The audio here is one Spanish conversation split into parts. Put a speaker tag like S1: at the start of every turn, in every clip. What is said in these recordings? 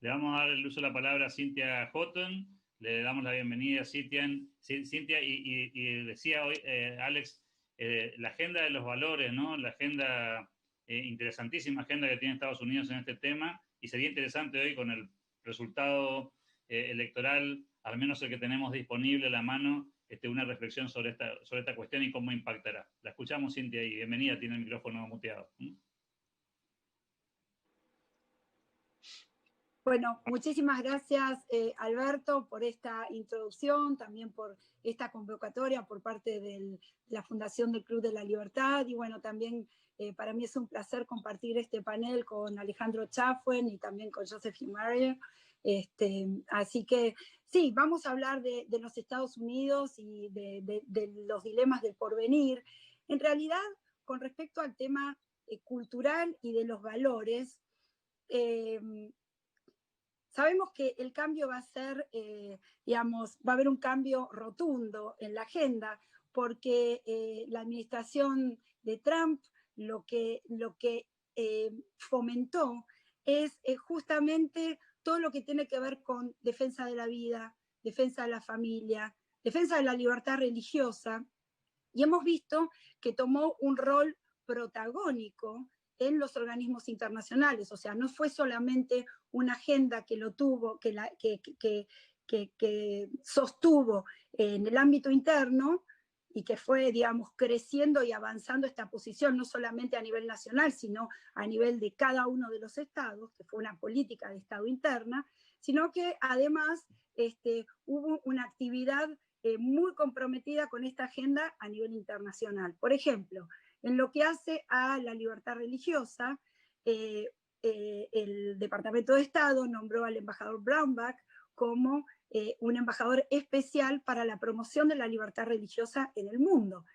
S1: Le vamos a dar el uso de la palabra a Cynthia Houghton, le damos la bienvenida a Cynthia, y decía hoy Alex, la agenda de los valores, ¿no? La agenda, interesantísima agenda que tiene Estados Unidos en este tema, y sería interesante hoy con el resultado electoral, al menos el que tenemos disponible a la mano, una reflexión sobre esta cuestión y cómo impactará. La escuchamos, Cynthia, y bienvenida, tiene el micrófono muteado.
S2: Bueno, muchísimas gracias, Alberto, por esta introducción, también por esta convocatoria por parte de la Fundación del Club de la Libertad, y bueno, también para mí es un placer compartir este panel con Alejandro Chafuen y también con Josephine Mayer. Así que sí, vamos a hablar de los Estados Unidos y de los dilemas del porvenir. En realidad, con respecto al tema cultural y de los valores, sabemos que el cambio va a ser, va a haber un cambio rotundo en la agenda, porque la administración de Trump lo que fomentó es justamente todo lo que tiene que ver con defensa de la vida, defensa de la familia, defensa de la libertad religiosa, y hemos visto que tomó un rol protagónico en los organismos internacionales, o sea, no fue solamente una agenda que lo tuvo, que sostuvo en el ámbito interno y que fue, digamos, creciendo y avanzando esta posición, no solamente a nivel nacional, sino a nivel de cada uno de los estados, que fue una política de Estado interna, sino que además hubo una actividad muy comprometida con esta agenda a nivel internacional. Por ejemplo, en lo que hace a la libertad religiosa, el Departamento de Estado nombró al embajador Brownback como un embajador especial para la promoción de la libertad religiosa en el mundo.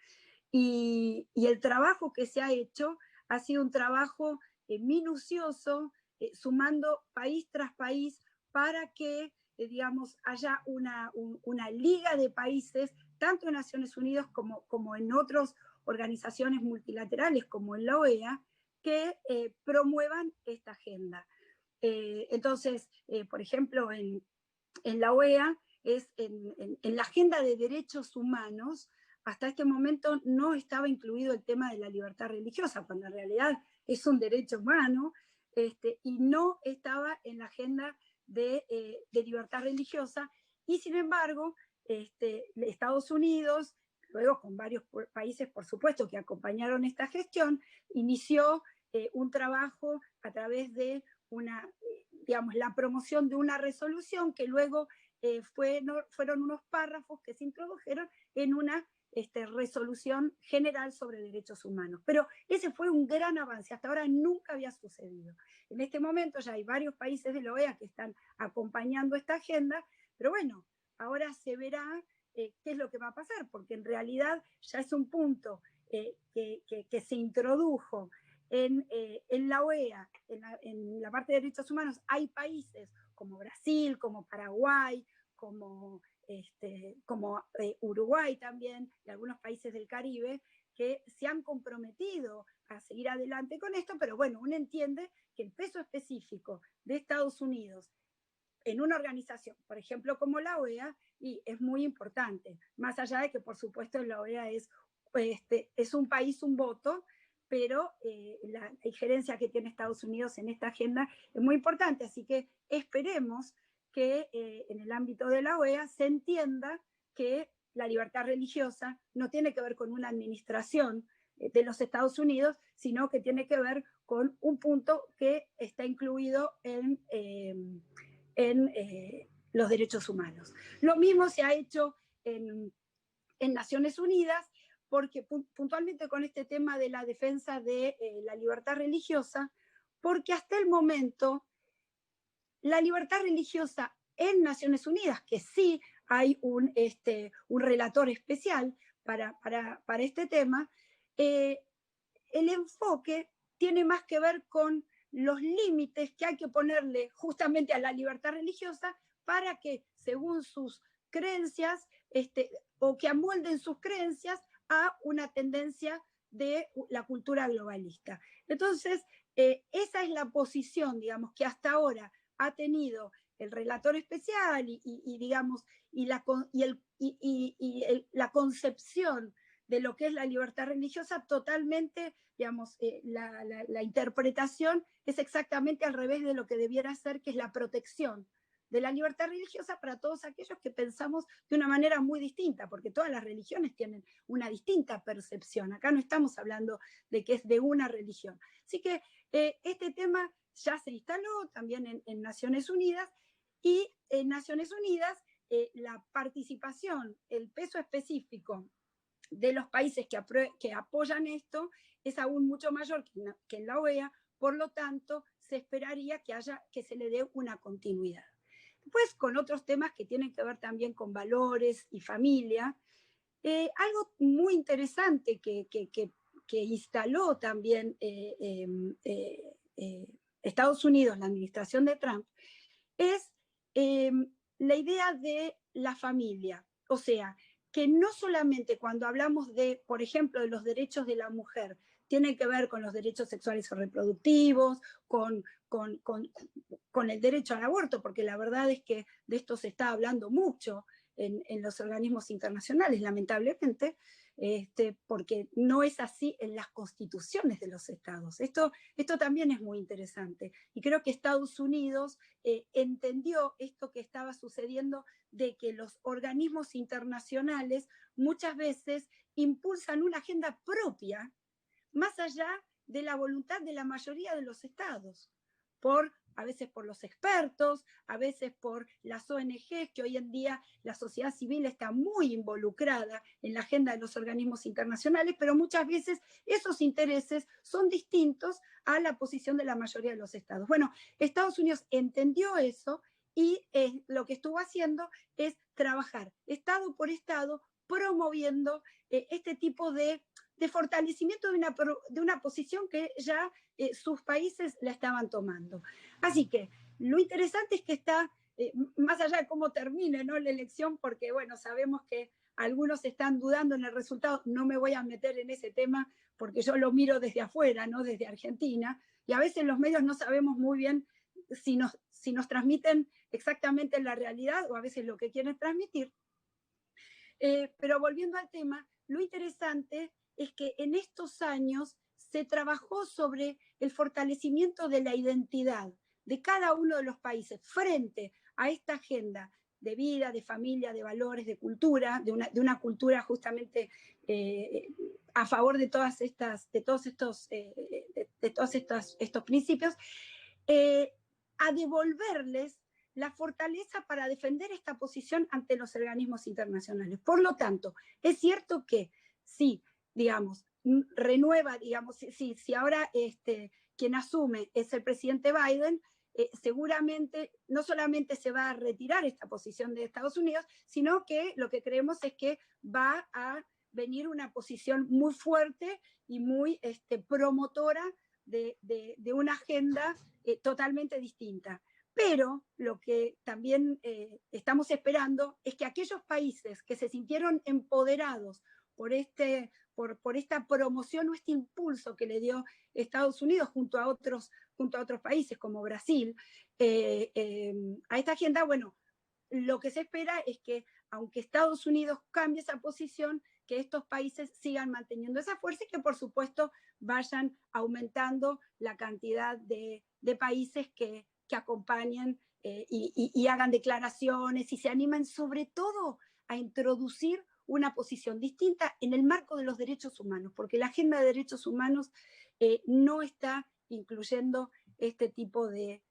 S2: Y el trabajo que se ha hecho ha sido un trabajo minucioso, sumando país tras país para que digamos, haya una liga de países, tanto en Naciones Unidas como en otras organizaciones multilaterales, como en la OEA, que promuevan esta agenda. Entonces, por ejemplo, en la OEA, en la agenda de derechos humanos, hasta este momento no estaba incluido el tema de la libertad religiosa, cuando en realidad es un derecho humano, y no estaba en la agenda de libertad religiosa, y sin embargo, Estados Unidos, luego con varios países, por supuesto, que acompañaron esta gestión, inició un trabajo a través de la promoción de una resolución que luego fueron unos párrafos que se introdujeron en una resolución general sobre derechos humanos. Pero ese fue un gran avance, hasta ahora nunca había sucedido. En este momento ya hay varios países de la OEA que están acompañando esta agenda, pero bueno, ahora se verá qué es lo que va a pasar, porque en realidad ya es un punto que se introdujo en la OEA, en la parte de derechos humanos. Hay países como Brasil, como Paraguay, como Uruguay también, y algunos países del Caribe, que se han comprometido a seguir adelante con esto, pero bueno, uno entiende que el peso específico de Estados Unidos en una organización, por ejemplo, como la OEA, y es muy importante, más allá de que, por supuesto, la OEA es un país, un voto, pero la injerencia que tiene Estados Unidos en esta agenda es muy importante, así que esperemos que en el ámbito de la OEA se entienda que la libertad religiosa no tiene que ver con una administración de los Estados Unidos, sino que tiene que ver con un punto que está incluido en los derechos humanos. Lo mismo se ha hecho en Naciones Unidas, porque puntualmente con este tema de la defensa de la libertad religiosa, porque hasta el momento la libertad religiosa en Naciones Unidas, que sí hay un relator especial para este tema, el enfoque tiene más que ver con los límites que hay que ponerle justamente a la libertad religiosa para que, según sus creencias, o que amolden sus creencias a una tendencia de la cultura globalista. Entonces, esa es la posición, digamos, que hasta ahora ha tenido el relator especial digamos, la concepción de lo que es la libertad religiosa totalmente, digamos, la interpretación es exactamente al revés de lo que debiera ser, que es la protección de la libertad religiosa para todos aquellos que pensamos de una manera muy distinta, porque todas las religiones tienen una distinta percepción. Acá no estamos hablando de que es de una religión. Así que este tema ya se instaló también en Naciones Unidas, y en Naciones Unidas la participación, el peso específico de los países que apoyan esto es aún mucho mayor que en la OEA, por lo tanto se esperaría que se le dé una continuidad. Después, con otros temas que tienen que ver también con valores y familia, algo muy interesante que instaló también Estados Unidos, la administración de Trump, es la idea de la familia. O sea, que no solamente cuando hablamos de, por ejemplo, de los derechos de la mujer, tienen que ver con los derechos sexuales o reproductivos, con el derecho al aborto, porque la verdad es que de esto se está hablando mucho en los organismos internacionales, lamentablemente, porque no es así en las constituciones de los estados. Esto también es muy interesante. Y creo que Estados Unidos entendió esto que estaba sucediendo, de que los organismos internacionales muchas veces impulsan una agenda propia, más allá de la voluntad de la mayoría de los estados, a veces por los expertos, a veces por las ONGs, que hoy en día la sociedad civil está muy involucrada en la agenda de los organismos internacionales, pero muchas veces esos intereses son distintos a la posición de la mayoría de los estados. Bueno, Estados Unidos entendió eso y lo que estuvo haciendo es trabajar estado por estado, promoviendo este tipo de fortalecimiento de una posición que ya sus países la estaban tomando. Así que lo interesante es que está, más allá de cómo termine, ¿no?, la elección, porque bueno, sabemos que algunos están dudando en el resultado, no me voy a meter en ese tema porque yo lo miro desde afuera, ¿no?, desde Argentina, y a veces los medios no sabemos muy bien si nos transmiten exactamente la realidad o a veces lo que quieren transmitir. Pero volviendo al tema, lo interesante es que en estos años se trabajó sobre el fortalecimiento de la identidad de cada uno de los países frente a esta agenda de vida, de familia, de valores, de cultura, de una cultura justamente a favor de todos estos principios, a devolverles la fortaleza para defender esta posición ante los organismos internacionales. Por lo tanto, es cierto que sí, digamos, renueva, digamos, si ahora quien asume es el presidente Biden, seguramente no solamente se va a retirar esta posición de Estados Unidos, sino que lo que creemos es que va a venir una posición muy fuerte y muy promotora de una agenda totalmente distinta. Pero lo que también estamos esperando es que aquellos países que se sintieron empoderados por esta promoción o este impulso que le dio Estados Unidos junto a otros países como Brasil, a esta agenda, bueno, lo que se espera es que, aunque Estados Unidos cambie esa posición, que estos países sigan manteniendo esa fuerza y que, por supuesto, vayan aumentando la cantidad de países que acompañen y hagan declaraciones y se animen sobre todo a introducir una posición distinta en el marco de los derechos humanos, porque la agenda de derechos humanos no está incluyendo este tipo de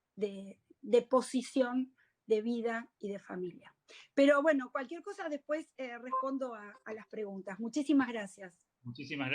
S2: posición de vida y de familia. Pero bueno, cualquier cosa después respondo a las preguntas. Muchísimas gracias.
S1: Muchísimas gracias.